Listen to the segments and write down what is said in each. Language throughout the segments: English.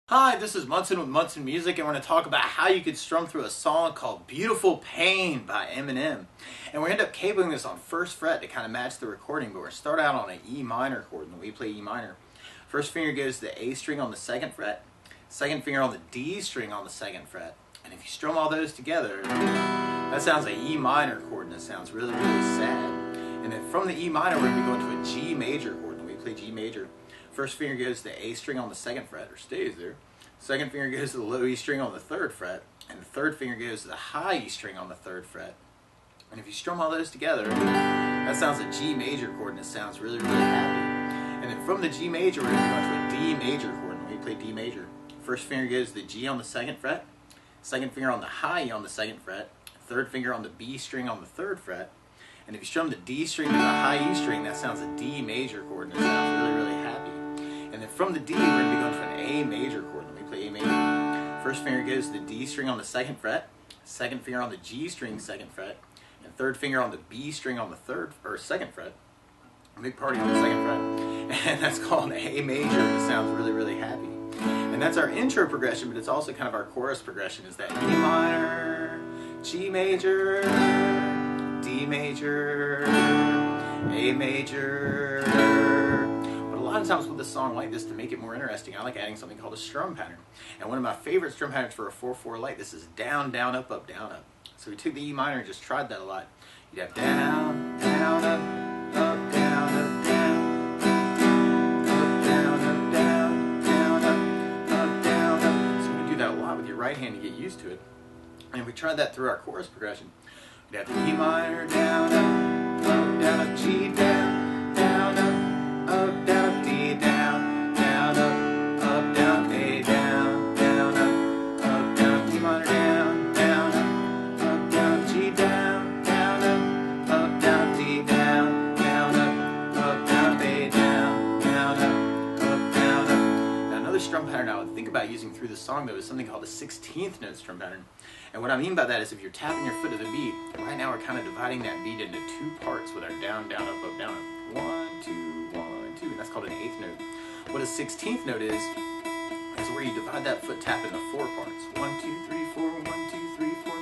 Hi, this is Munson with Munson Music, and we're going to talk about how you could strum through a song called Beautiful Pain by Eminem. And we're going to end up cabling this on first fret to kind of match the recording, but we're going to start out on an E minor chord, and we play E minor. First finger goes to the A string on the second fret, second finger on the D string on the second fret. And if you strum all those together, that sounds like E minor chord, and it sounds really, really sad. And then from the E minor, we're going to be going to a G major chord, and we play G major. First finger goes to the A string on the second fret, or stays there. Second finger goes to the low E string on the third fret, and the third finger goes to the high E string on the third fret. And if you strum all those together, that sounds a G major chord, and it sounds really, really happy. And then from the G major, we're going to go to a D major chord, and we play D major. First finger goes to the G on the second fret, second finger on the high E on the second fret, third finger on the B string on the third fret. And if you strum the D string to the high E string, that sounds a D major chord, and it sounds really, really happy. And then from the D, we're going to be going to an A major chord. Let me play A major. First finger goes to the D string on the second fret, second finger on the G string second fret, and third finger on the B string on the second fret. Big party on the second fret. And that's called A major, and it sounds really, really happy. And that's our intro progression, but it's also kind of our chorus progression, is that E minor, G major, D major, A major. A lot of times with a song like this, to make it more interesting, I like adding something called a strum pattern. And one of my favorite strum patterns for a 4/4 light, this is down, down, up, up, down, up. So we took the E minor and just tried that a lot. You'd have down, down, up, up, down, up, down, up, down, up, down, down, up, down, up. So we do that a lot with your right hand to get used to it. And we tried that through our chorus progression. You'd have the E minor, down, up, down, up, G, down, down, up, down, D, down, down, up, down, A, down, down, up, down, E minor, down, down, up, down, G, down, down, up, down, D, down, down, up, down, A, down, down, up, down, up. Now another strum pattern I would think about using through the song, though, is something called a 16th note strum pattern. And what I mean by that is if you're tapping your foot to the beat, right now we're kind of dividing that beat into two parts with our down, down, up, down, up. 1, 2, 1, 2, and that's called an 8th note. What a 16th note is where you divide that foot tap into 4 parts. 1, 2, 3, 4, 1, 2, 3, 4.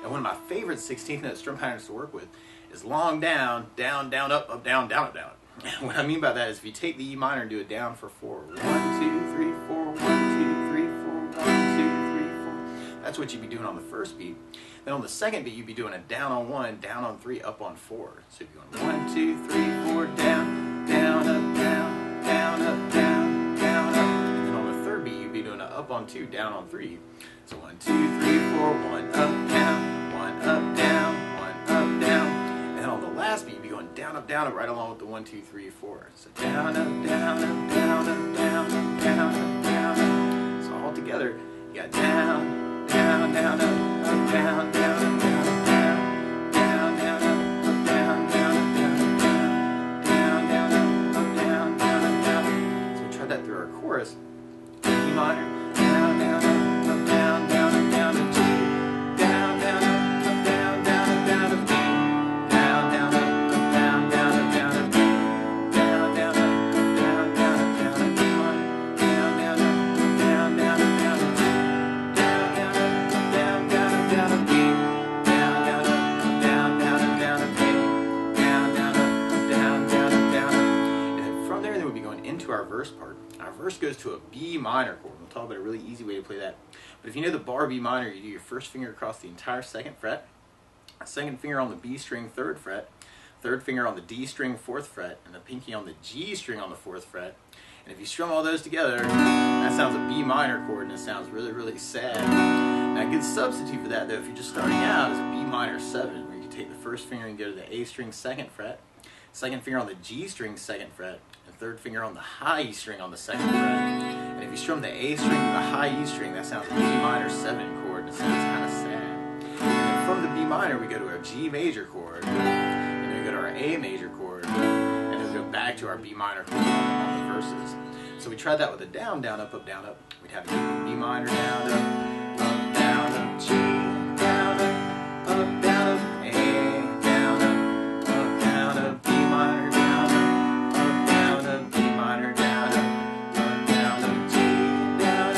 And one of my favorite 16th note strum patterns to work with is long down, down, down, up, down, down, up, down. And what I mean by that is if you take the E minor and do it down for 4. 1, 2, 3, 4, 1, 2, 3, 4, 1, 2, 3, 4. That's what you'd be doing on the first beat. Then on the second beat, you'd be doing a down on 1, down on 3, up on 4. So you'd be going 1, 2, 3, 4, down, down, up, down, down, up, down, down, up. And then on the third beat, you'd be doing a up on 2, down on 3. So 1, 2, 3, 4, 1 up, down, 1 up, down, 1 up, down. And then on the last beat, you'd be going down, up, right along with the 1, 2, 3, 4. So down, up, down, up, down, up, down, up, down, up, down, up. So all together, you got down, down, down, up, down, down, down, down, down, down, up, down, down, down, down, down, up, down, down, down. So we tried that through our chorus. E minor, down, down, up, down, down, down, to G, down, down, up, down, down, down, to B, down, down, up, down, down, down, to B, down, down, up, down, down, down, to E minor, down, down, up, down, down, down, to G, down, down, up, down, down, down, to B, down, down, up, down, down, down, to B, down, down, up, down, down, down. And then from there, we'll be going into our verse part. Our verse goes to a B minor chord. We'll talk about a really easy way to play that. But if you know the bar B minor, you do your first finger across the entire second fret, second finger on the B string, third fret, third finger on the D string, fourth fret, and the pinky on the G string on the fourth fret. And if you strum all those together, that sounds a B minor chord, and it sounds really, really sad. Now a good substitute for that, though, if you're just starting out, is a B minor 7, where you can take the first finger and go to the A string, second fret, second finger on the G string, second fret, and third finger on the high E string on the second fret. And if you strum the A string to the high E string, that sounds a B minor 7 chord, and it sounds kind of sad. And then from the B minor, we go to our G major chord, and then we go to our A major chord, and then we go back to our B minor chord on the verses. So we tried that with a down, down, up, down, up. We'd have B minor, down, up, G, down, up, down, up, A, down, up, B minor, down, up, down, up, B minor, down, up, down, up, G, down,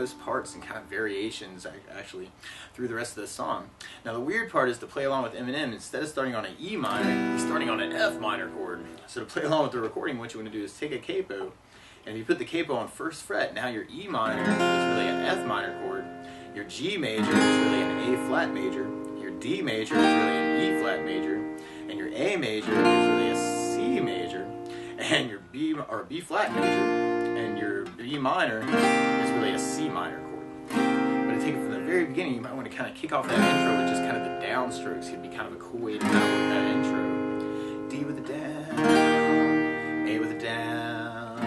those parts and kind of variations actually through the rest of the song. Now the weird part is to play along with Eminem, instead of starting on an E minor, he's starting on an F minor chord. So to play along with the recording, what you want to do is take a capo, and if you put the capo on 1st fret, now your E minor is really an F minor chord, your G major is really an A flat major, your D major is really an E flat major, and your A major is really a C major, and your B flat major, and your B minor is really a C minor chord. But to take it from the very beginning, you might want to kind of kick off that intro with just kind of the downstrokes. It'd be kind of a cool way to kind of work that intro. D with a down, A with a down.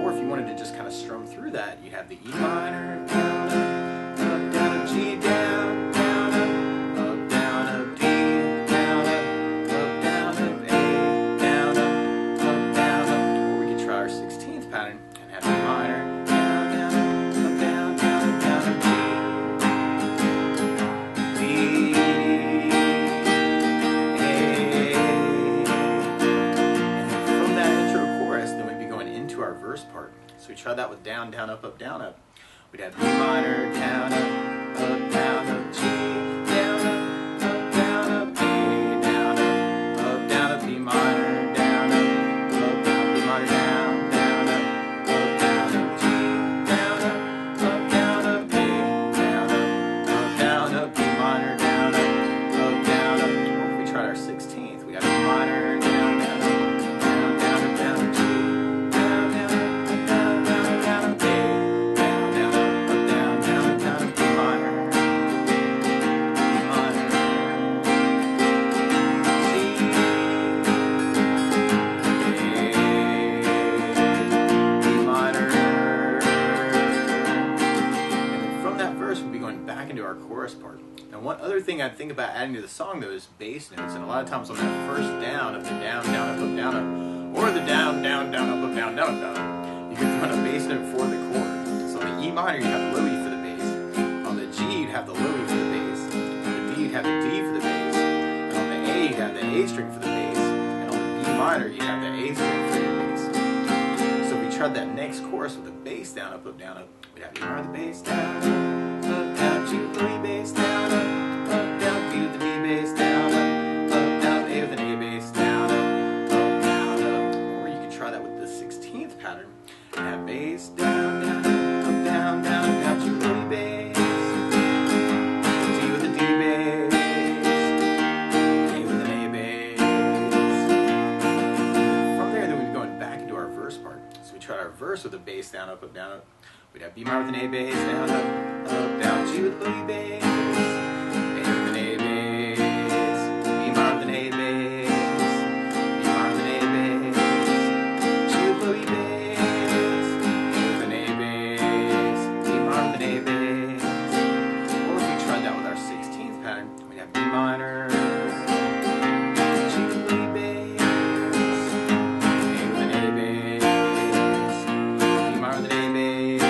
Or if you wanted to just kind of strum through that, you have the E minor, down, up, down, up, G, down, down, up, down, up, D, down, up, down, up, A, down, up, down, up. Or we could try our 16th pattern and have E minor, down, down, up, down, down, up, down, up, D, D, A. And from that intro chorus, then we'd be going into our verse part. So we try that with down, down, up, down, up. We'd have B minor, down, up, down, up, G, down, up, A, down, up, B minor, down, up, B minor, down, up, G, down, up, A, down, up, B minor, down, up. Or if we tried our 16th, we got B minor, down, down, up, G, down, down, up, A, into our chorus part. Now one other thing I'd think about adding to the song though is bass notes, and a lot of times on that first down of the down, down, up, down, up, or the down, down, down, up, down, down, down, you can run a bass note for the chord. So on the E minor you have the low E for the bass, on the G you'd have the low E for the bass, on the D you'd have the D for the bass, and on the A you'd have the A string for the bass, and on the B minor you'd have the A string for your bass. So if we tried that next chorus with the bass down, up, down, up, we'd have E minor, the bass down, up, down, G with the E bass down, up, down, B with the B bass down, up, down, A with an A bass down, up, down, up. Or you can try that with the 16th pattern and have bass down, down, up, down, down, G with the E bass, D with the D bass, A with an A bass. From there, then we'd be going back into our verse part. So we tried our verse with a bass down, up, down, up. We'd have B minor with an A bass down, up, down, G with the low E bass, A with an A bass, B minor with an A bass, B minor with an A bass, G with the low E bass, A with an A bass, B minor with an A bass. Or if we tried that with our 16th pattern, we'd have B minor, G with the low E bass, A with an A bass, B minor with an A bass,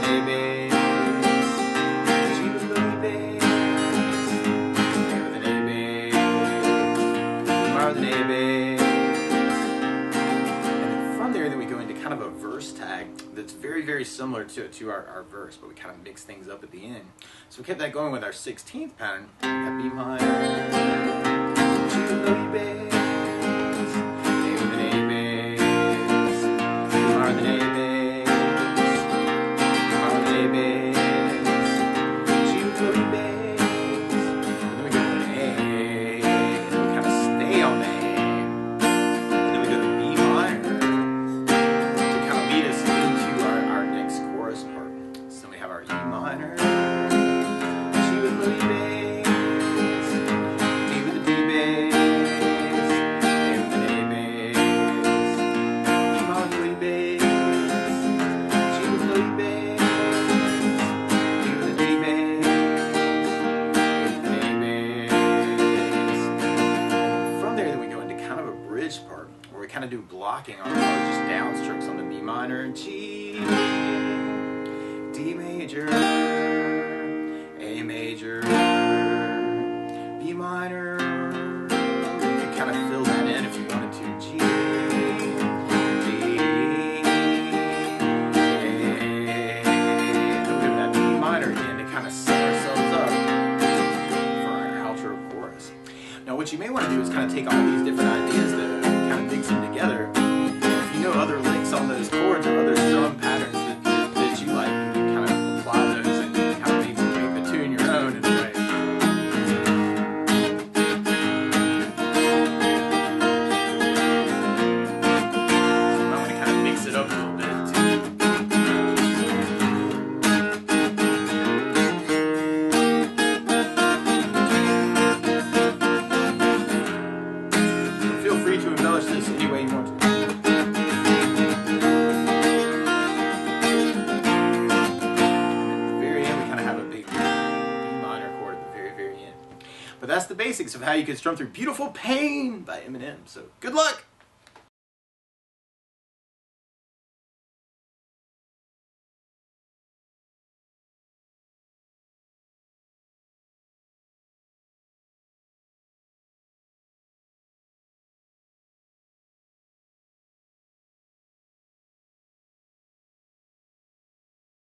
A bass, G with the low E bass, A with an A bass, B minor with an A bass. And then from there, then we go into kind of a verse tag that's very, very similar to our verse, but we kind of mix things up at the end. So we kept that going with our 16th pattern. We have B minor, G with the low E bass, A with an A bass, B minor with an A bass, A bass, G with the low E bass, and then we go to an A, and then we kind of stay on the A, and then we go to B minor to kind of lead us into our next chorus part. So then we have our E minor, G with the low E bass, D with the D bass, A with an A bass, E minor with the low E bass, G with the low E bass, part where we kind of do blocking on just downstrokes on the B minor, G, D major, A major, B minor. You can kind of fill that in if you wanted to. G, D, A, want to do is kind of take all these different ideas that kind of mix them together. If you know other licks on those chords or other strum patterns that you like, you can kind of apply those and kind of maybe make the tune your own in a way. So you might want to kind of mix it up a little bit too. Feel free to embellish this any way you want to. But that's the basics of how you can strum through Beautiful Pain by Eminem. So good luck!